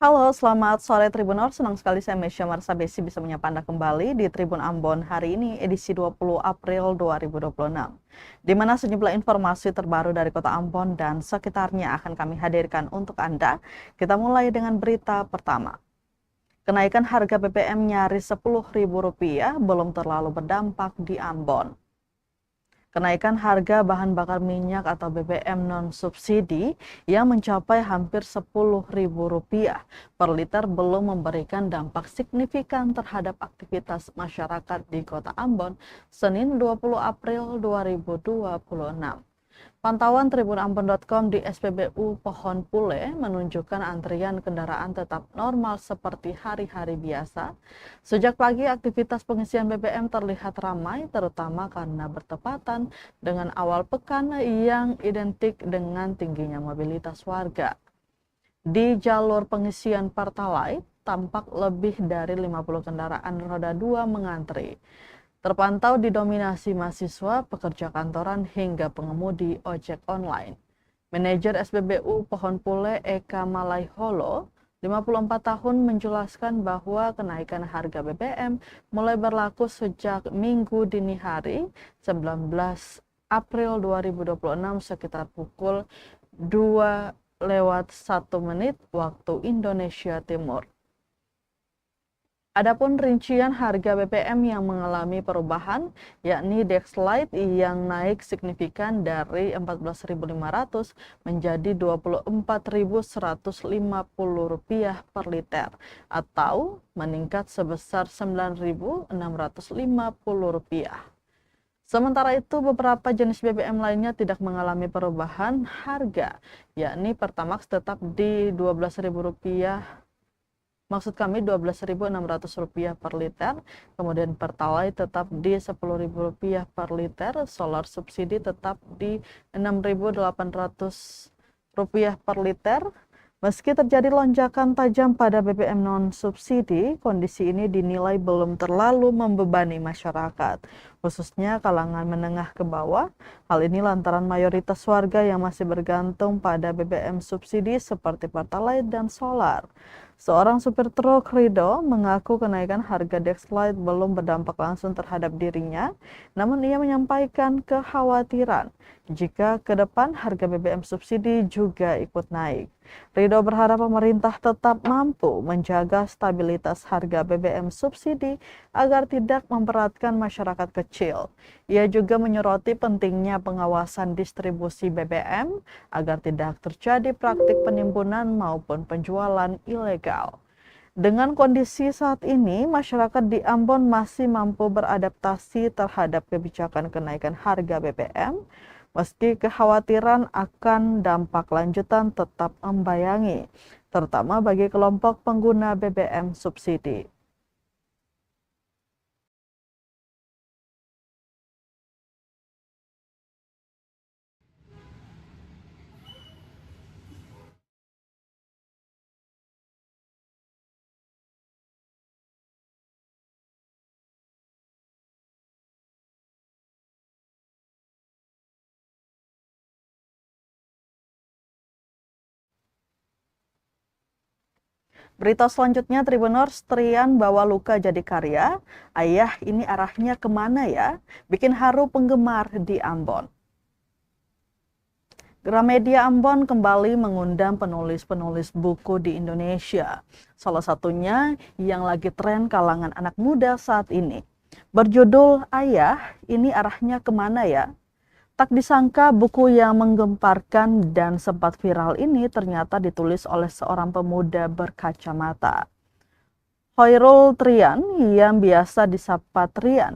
Halo, selamat sore Tribunor. Senang sekali saya Mesya Marsabesi bisa menyapa Anda kembali di Tribun Ambon hari ini edisi 20 April 2026. Di mana sejumlah informasi terbaru dari Kota Ambon dan sekitarnya akan kami hadirkan untuk Anda. Kita mulai dengan berita pertama. Kenaikan harga BBM nyaris Rp10.000 belum terlalu berdampak di Ambon. Kenaikan harga bahan bakar minyak atau BBM non-subsidi yang mencapai hampir Rp10.000 per liter belum memberikan dampak signifikan terhadap aktivitas masyarakat di Kota Ambon, Senin 20 April 2026. Pantauan tribunambon.com di SPBU Pohon Pule menunjukkan antrian kendaraan tetap normal seperti hari-hari biasa. Sejak pagi aktivitas pengisian BBM terlihat ramai terutama karena bertepatan dengan awal pekan yang identik dengan tingginya mobilitas warga. Di jalur pengisian Pertalite tampak lebih dari 50 kendaraan roda 2 mengantri. Terpantau didominasi mahasiswa, pekerja kantoran, hingga pengemudi ojek online. Manajer SPBU Pohon Pule Eka Malaiholo, 54 tahun, menjelaskan bahwa kenaikan harga BBM mulai berlaku sejak Minggu dini hari 19 April 2026 sekitar pukul 2:01 waktu Indonesia Timur. Adapun rincian harga BBM yang mengalami perubahan, yakni Dexlite yang naik signifikan dari Rp14.500 menjadi Rp24.150 per liter, atau meningkat sebesar Rp9.650. Sementara itu, beberapa jenis BBM lainnya tidak mengalami perubahan harga, yakni Pertamax tetap di Rp12.000. Maksud kami Rp12.600 per liter, kemudian Pertalite tetap di Rp10.000 per liter, solar subsidi tetap di Rp6.800 per liter. Meski terjadi lonjakan tajam pada BBM non-subsidi, kondisi ini dinilai belum terlalu membebani masyarakat, khususnya kalangan menengah ke bawah. Hal ini lantaran mayoritas warga yang masih bergantung pada BBM subsidi seperti Pertalite dan solar. Seorang supir truk, Rido, mengaku kenaikan harga Dexlite belum berdampak langsung terhadap dirinya, namun ia menyampaikan kekhawatiran jika ke depan harga BBM subsidi juga ikut naik. Rido berharap pemerintah tetap mampu menjaga stabilitas harga BBM subsidi agar tidak memberatkan masyarakat kecil. Ia juga menyoroti pentingnya pengawasan distribusi BBM agar tidak terjadi praktik penimbunan maupun penjualan ilegal. Dengan kondisi saat ini, masyarakat di Ambon masih mampu beradaptasi terhadap kebijakan kenaikan harga BBM, meski kekhawatiran akan dampak lanjutan tetap membayangi, terutama bagi kelompok pengguna BBM subsidi. Berita selanjutnya, Tribuners, Trian bawa luka jadi karya. Ayah, ini arahnya kemana ya? Bikin haru penggemar di Ambon. Gramedia Ambon kembali mengundang penulis-penulis buku di Indonesia. Salah satunya yang lagi tren kalangan anak muda saat ini. Berjudul Ayah, ini arahnya kemana ya? Tak disangka buku yang menggemparkan dan sempat viral ini ternyata ditulis oleh seorang pemuda berkacamata. Hoirul Trian yang biasa disapa Trian,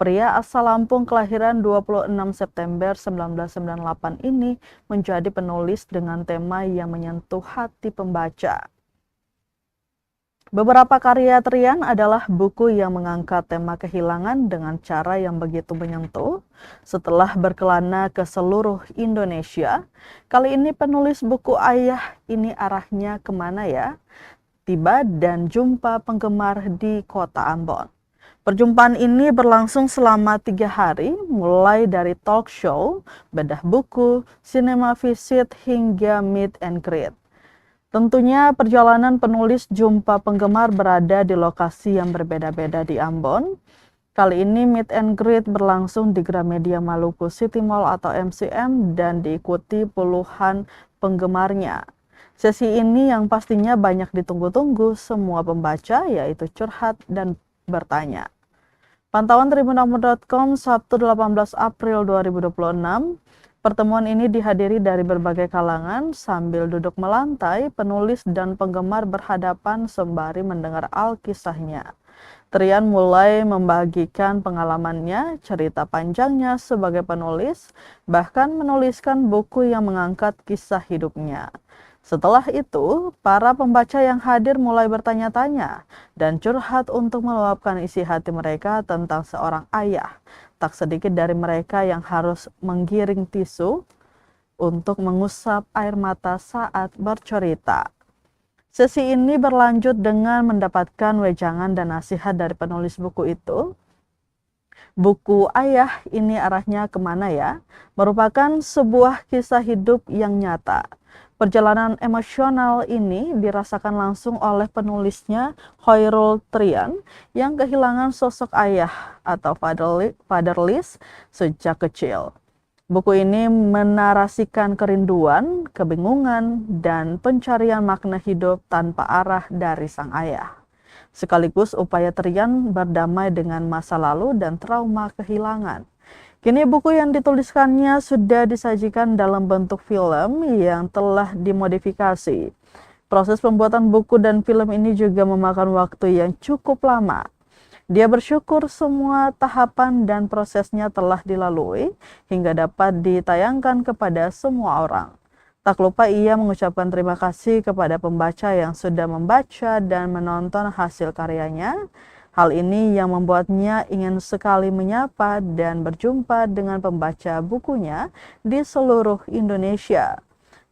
pria asal Lampung kelahiran 26 September 1998 ini menjadi penulis dengan tema yang menyentuh hati pembaca. Beberapa karya Trian adalah buku yang mengangkat tema kehilangan dengan cara yang begitu menyentuh. Setelah berkelana ke seluruh Indonesia, kali ini penulis buku Ayah, ini arahnya kemana ya? Tiba dan jumpa penggemar di Kota Ambon. Perjumpaan ini berlangsung selama 3 hari, mulai dari talk show, bedah buku, cinema visit, hingga meet and greet. Tentunya perjalanan penulis jumpa penggemar berada di lokasi yang berbeda-beda di Ambon. Kali ini meet and greet berlangsung di Gramedia Maluku City Mall atau MCM dan diikuti puluhan penggemarnya. Sesi ini yang pastinya banyak ditunggu-tunggu semua pembaca, yaitu curhat dan bertanya. Pantauan tribunambon.com Sabtu 18 April 2026, pertemuan ini dihadiri dari berbagai kalangan sambil duduk melantai, penulis dan penggemar berhadapan sembari mendengar alkisahnya. Trian mulai membagikan pengalamannya, cerita panjangnya sebagai penulis, bahkan menuliskan buku yang mengangkat kisah hidupnya. Setelah itu, para pembaca yang hadir mulai bertanya-tanya dan curhat untuk meluapkan isi hati mereka tentang seorang ayah. Tak sedikit dari mereka yang harus menggiring tisu untuk mengusap air mata saat bercerita. Sesi ini berlanjut dengan mendapatkan wejangan dan nasihat dari penulis buku itu. Buku Ayah Ini Arahnya Kemana Ya? Merupakan sebuah kisah hidup yang nyata. Perjalanan emosional ini dirasakan langsung oleh penulisnya Hoirul Trian yang kehilangan sosok ayah atau fatherless sejak kecil. Buku ini menarasikan kerinduan, kebingungan, dan pencarian makna hidup tanpa arah dari sang ayah. Sekaligus upaya Trian berdamai dengan masa lalu dan trauma kehilangan. Kini buku yang dituliskannya sudah disajikan dalam bentuk film yang telah dimodifikasi. Proses pembuatan buku dan film ini juga memakan waktu yang cukup lama. Dia bersyukur semua tahapan dan prosesnya telah dilalui hingga dapat ditayangkan kepada semua orang. Tak lupa ia mengucapkan terima kasih kepada pembaca yang sudah membaca dan menonton hasil karyanya. Hal ini yang membuatnya ingin sekali menyapa dan berjumpa dengan pembaca bukunya di seluruh Indonesia.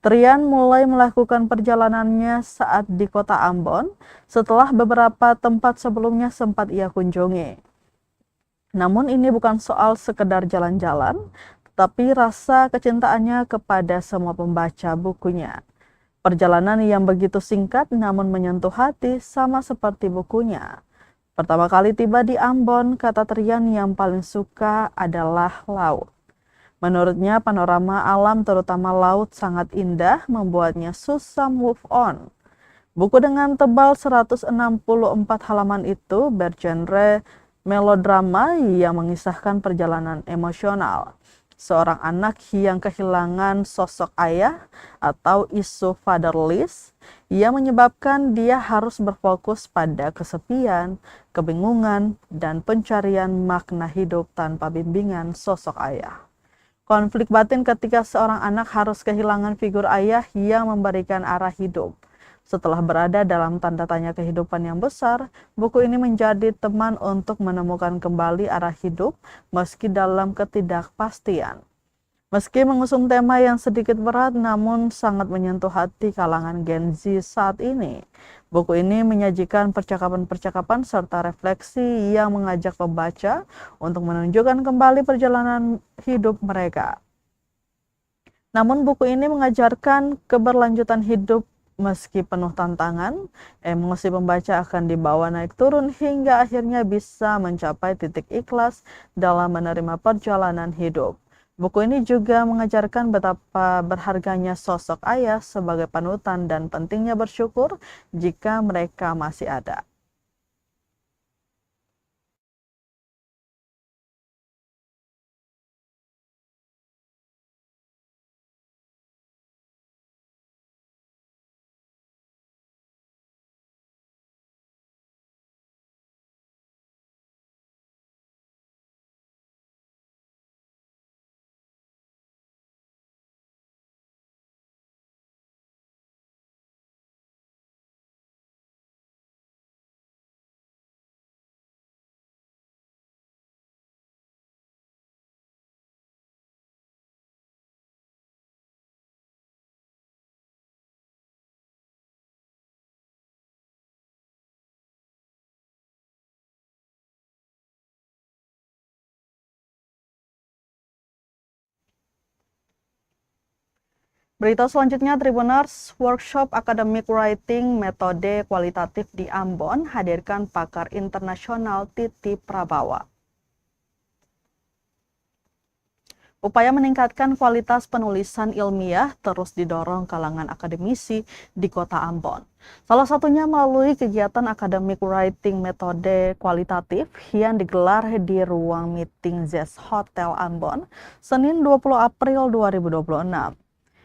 Trian mulai melakukan perjalanannya saat di kota Ambon setelah beberapa tempat sebelumnya sempat ia kunjungi. Namun ini bukan soal sekedar jalan-jalan, tetapi rasa kecintaannya kepada semua pembaca bukunya. Perjalanan yang begitu singkat namun menyentuh hati sama seperti bukunya. Pertama kali tiba di Ambon, kata Trian yang paling suka adalah laut. Menurutnya panorama alam terutama laut sangat indah membuatnya susah move on. Buku dengan tebal 164 halaman itu bergenre melodrama yang mengisahkan perjalanan emosional seorang anak yang kehilangan sosok ayah atau isu fatherless yang menyebabkan dia harus berfokus pada kesepian, kebingungan, dan pencarian makna hidup tanpa bimbingan sosok ayah. Konflik batin ketika seorang anak harus kehilangan figur ayah yang memberikan arah hidup. Setelah berada dalam tanda tanya kehidupan yang besar, buku ini menjadi teman untuk menemukan kembali arah hidup meski dalam ketidakpastian. Meski mengusung tema yang sedikit berat namun sangat menyentuh hati kalangan Gen Z saat ini. Buku ini menyajikan percakapan-percakapan serta refleksi yang mengajak pembaca untuk menunjukkan kembali perjalanan hidup mereka. Namun buku ini mengajarkan keberlanjutan hidup meski penuh tantangan, emosi pembaca akan dibawa naik turun hingga akhirnya bisa mencapai titik ikhlas dalam menerima perjalanan hidup. Buku ini juga mengajarkan betapa berharganya sosok ayah sebagai panutan dan pentingnya bersyukur jika mereka masih ada. Berita selanjutnya, Tribuners, workshop Academic Writing metode kualitatif di Ambon hadirkan pakar internasional Titi Prabawa. Upaya meningkatkan kualitas penulisan ilmiah terus didorong kalangan akademisi di Kota Ambon. Salah satunya melalui kegiatan Academic Writing metode kualitatif yang digelar di ruang meeting Zest Hotel Ambon, Senin 20 April 2026.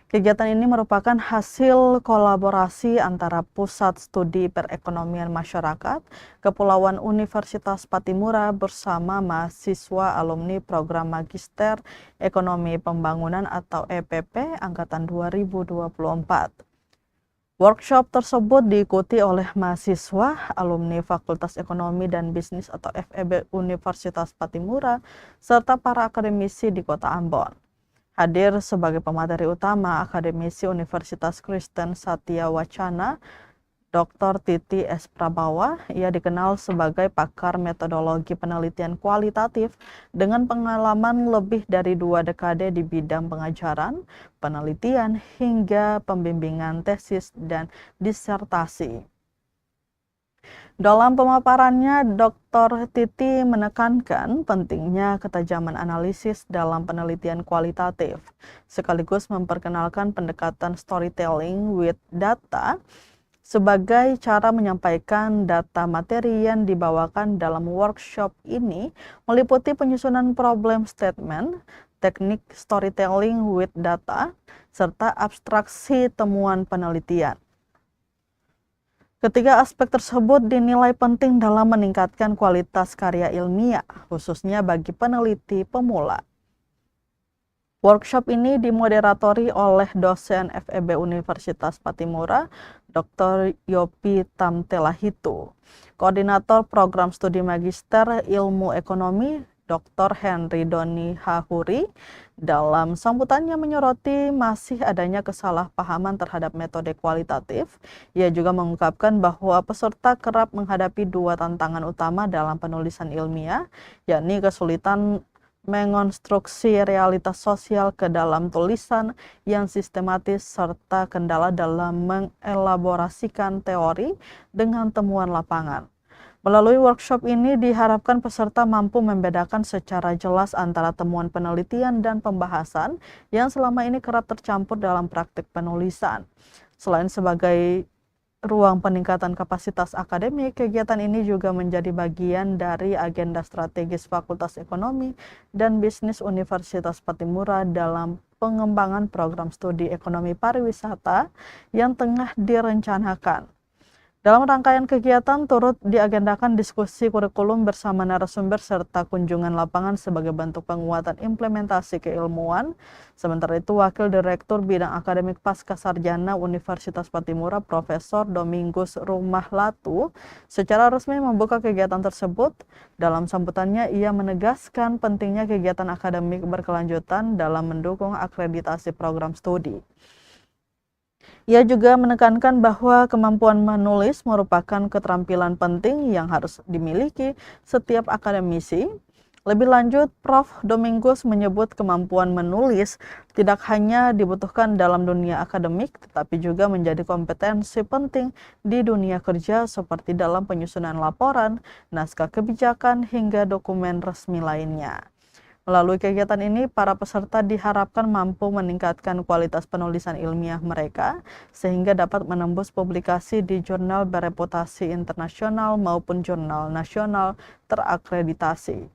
Kegiatan ini merupakan hasil kolaborasi antara Pusat Studi Perekonomian Masyarakat Kepulauan Universitas Patimura bersama mahasiswa alumni Program Magister Ekonomi Pembangunan atau EPP Angkatan 2024. Workshop tersebut diikuti oleh mahasiswa alumni Fakultas Ekonomi dan Bisnis atau FEB Universitas Patimura serta para akademisi di Kota Ambon. Hadir sebagai pemateri utama akademisi Universitas Kristen Satya Wacana, Dr. Titi S. Prabawa. Ia dikenal sebagai pakar metodologi penelitian kualitatif dengan pengalaman lebih dari 2 dekade di bidang pengajaran, penelitian, hingga pembimbingan tesis dan disertasi. Dalam pemaparannya, Dr. Titi menekankan pentingnya ketajaman analisis dalam penelitian kualitatif, sekaligus memperkenalkan pendekatan storytelling with data sebagai cara menyampaikan data materi yang dibawakan dalam workshop ini meliputi penyusunan problem statement, teknik storytelling with data, serta abstraksi temuan penelitian. Ketiga aspek tersebut dinilai penting dalam meningkatkan kualitas karya ilmiah, khususnya bagi peneliti pemula. Workshop ini dimoderatori oleh dosen FEB Universitas Patimura, Dr. Yopi Tamtelahitu, Koordinator Program Studi Magister Ilmu Ekonomi, Dr. Henry Doni Hahuri. Dalam sambutannya menyoroti masih adanya kesalahpahaman terhadap metode kualitatif. Ia juga mengungkapkan bahwa peserta kerap menghadapi 2 tantangan utama dalam penulisan ilmiah, yakni kesulitan mengonstruksi realitas sosial ke dalam tulisan yang sistematis serta kendala dalam mengelaborasikan teori dengan temuan lapangan. Melalui workshop ini diharapkan peserta mampu membedakan secara jelas antara temuan penelitian dan pembahasan yang selama ini kerap tercampur dalam praktik penulisan. Selain sebagai ruang peningkatan kapasitas akademik, kegiatan ini juga menjadi bagian dari agenda strategis Fakultas Ekonomi dan Bisnis Universitas Patimura dalam pengembangan program studi ekonomi pariwisata yang tengah direncanakan. Dalam rangkaian kegiatan turut diagendakan diskusi kurikulum bersama narasumber serta kunjungan lapangan sebagai bentuk penguatan implementasi keilmuan. Sementara itu, Wakil Direktur Bidang Akademik Pascasarjana Universitas Patimura, Profesor Domingus Rumahlatu, secara resmi membuka kegiatan tersebut. Dalam sambutannya, ia menegaskan pentingnya kegiatan akademik berkelanjutan dalam mendukung akreditasi program studi. Ia juga menekankan bahwa kemampuan menulis merupakan keterampilan penting yang harus dimiliki setiap akademisi. Lebih lanjut, Prof. Domingus menyebut kemampuan menulis tidak hanya dibutuhkan dalam dunia akademik, tetapi juga menjadi kompetensi penting di dunia kerja seperti dalam penyusunan laporan, naskah kebijakan, hingga dokumen resmi lainnya. Melalui kegiatan ini, para peserta diharapkan mampu meningkatkan kualitas penulisan ilmiah mereka sehingga dapat menembus publikasi di jurnal bereputasi internasional maupun jurnal nasional terakreditasi.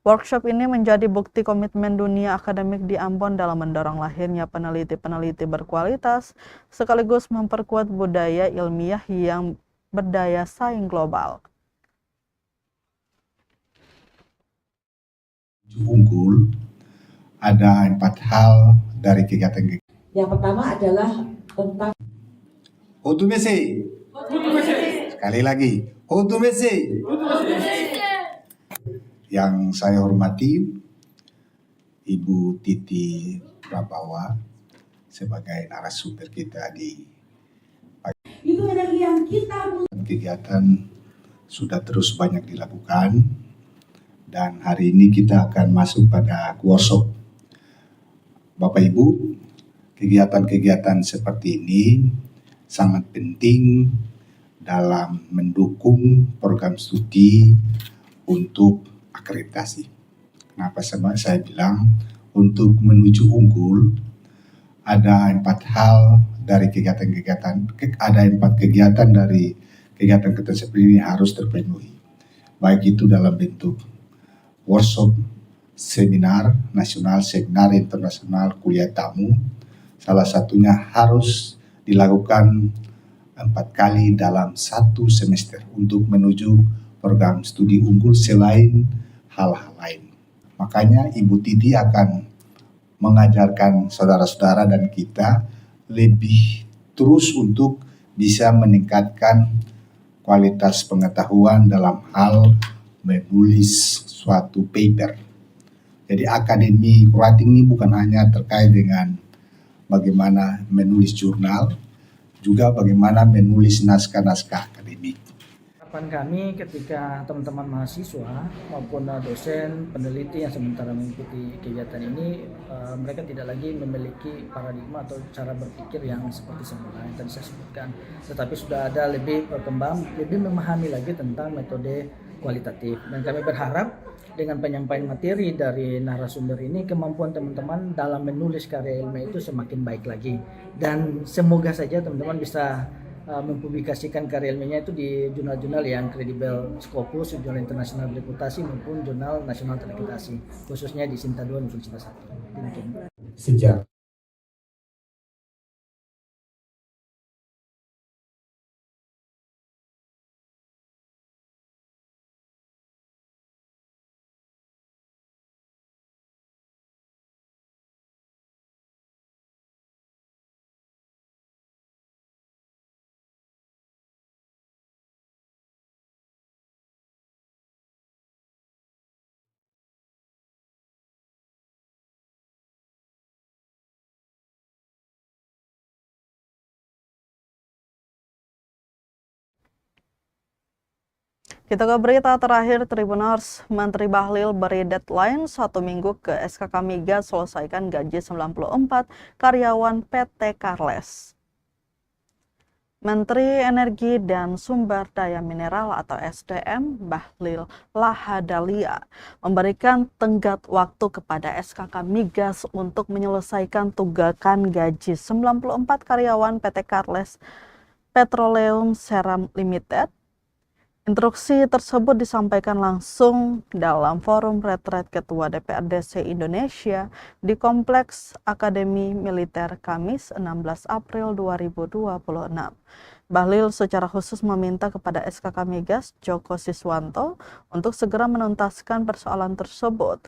Workshop ini menjadi bukti komitmen dunia akademik di Ambon dalam mendorong lahirnya peneliti-peneliti berkualitas sekaligus memperkuat budaya ilmiah yang berdaya saing global. Unggul, ada 4 hal dari kegiatan. Yang pertama adalah tentang Otumese. Sekali lagi, Otumese. Yang saya hormati Ibu Titi Prabawa sebagai narasumber kita di itu energi yang kita kegiatan sudah terus banyak dilakukan. Dan hari ini kita akan masuk pada workshop. Bapak Ibu, kegiatan-kegiatan seperti ini sangat penting dalam mendukung program studi untuk akreditasi. Kenapa saya bilang untuk menuju unggul ada 4 hal dari ada 4 kegiatan dari kegiatan seperti ini harus terpenuhi. Baik itu dalam bentuk workshop, seminar nasional, seminar internasional, kuliah tamu. Salah satunya harus dilakukan 4 kali dalam 1 semester untuk menuju program studi unggul selain hal-hal lain. Makanya Ibu Titi akan mengajarkan saudara-saudara dan kita lebih terus untuk bisa meningkatkan kualitas pengetahuan dalam hal menulis suatu paper. Jadi akademi writing ini bukan hanya terkait dengan bagaimana menulis jurnal, juga bagaimana menulis naskah-naskah akademik. Harapan kami ketika teman-teman mahasiswa maupun dosen, peneliti yang sementara mengikuti kegiatan ini, mereka tidak lagi memiliki paradigma atau cara berpikir yang seperti semula yang tadi saya sebutkan, tetapi sudah ada lebih berkembang, lebih memahami lagi tentang metode kualitatif. Dan kami berharap dengan penyampaian materi dari narasumber ini, kemampuan teman-teman dalam menulis karya ilmiah itu semakin baik lagi. Dan semoga saja teman-teman bisa mempublikasikan karya ilmiahnya itu di jurnal-jurnal yang kredibel, Scopus, jurnal internasional bereputasi maupun jurnal nasional terakreditasi, khususnya di Sinta 2 maupun Sinta 1. Mungkin. Sejak Kita ke berita terakhir, Tribuners. Menteri Bahlil beri deadline 1 minggu ke SKK Migas selesaikan gaji 94 karyawan PT Carles. Menteri Energi dan Sumber Daya Mineral atau SDM Bahlil Lahadalia memberikan tenggat waktu kepada SKK Migas untuk menyelesaikan tunggakan gaji 94 karyawan PT Carles Petroleum Seram Limited. Instruksi tersebut disampaikan langsung dalam forum retret Ketua DPRD se-Indonesia di Kompleks Akademi Militer Kamis 16 April 2026. Bahlil secara khusus meminta kepada SKK Migas Joko Siswanto untuk segera menuntaskan persoalan tersebut.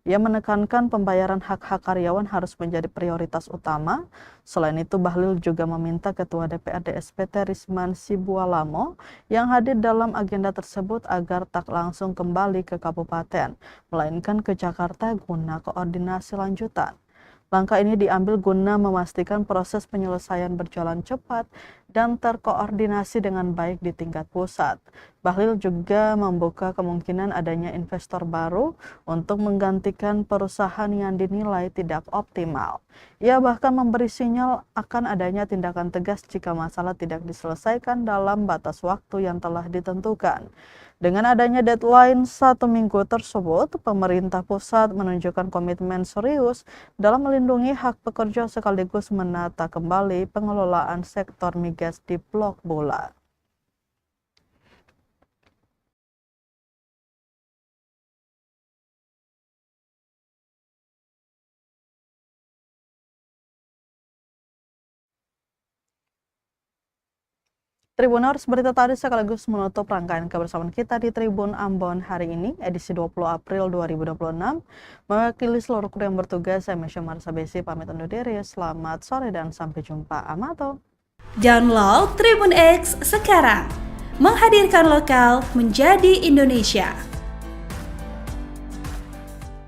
Ia menekankan pembayaran hak-hak karyawan harus menjadi prioritas utama. Selain itu, Bahlil juga meminta Ketua DPRD SPT Risman Sibualamo yang hadir dalam agenda tersebut agar tak langsung kembali ke kabupaten, melainkan ke Jakarta guna koordinasi lanjutan. Langkah ini diambil guna memastikan proses penyelesaian berjalan cepat dan terkoordinasi dengan baik di tingkat pusat. Bahlil juga membuka kemungkinan adanya investor baru untuk menggantikan perusahaan yang dinilai tidak optimal. Ia bahkan memberi sinyal akan adanya tindakan tegas jika masalah tidak diselesaikan dalam batas waktu yang telah ditentukan. Dengan adanya deadline 1 minggu tersebut, pemerintah pusat menunjukkan komitmen serius dalam melindungi hak pekerja sekaligus menata kembali pengelolaan sektor migas di Blok Bula. Tribuners, berita tadi sekaligus menutup rangkaian kebersamaan kita di Tribun Ambon hari ini, edisi 20 April 2026. Mewakili seluruh kru yang bertugas, saya Mesya Marsabesi pamit undur diri. Selamat sore dan sampai jumpa. Amato. Download Tribun X sekarang, menghadirkan lokal menjadi Indonesia.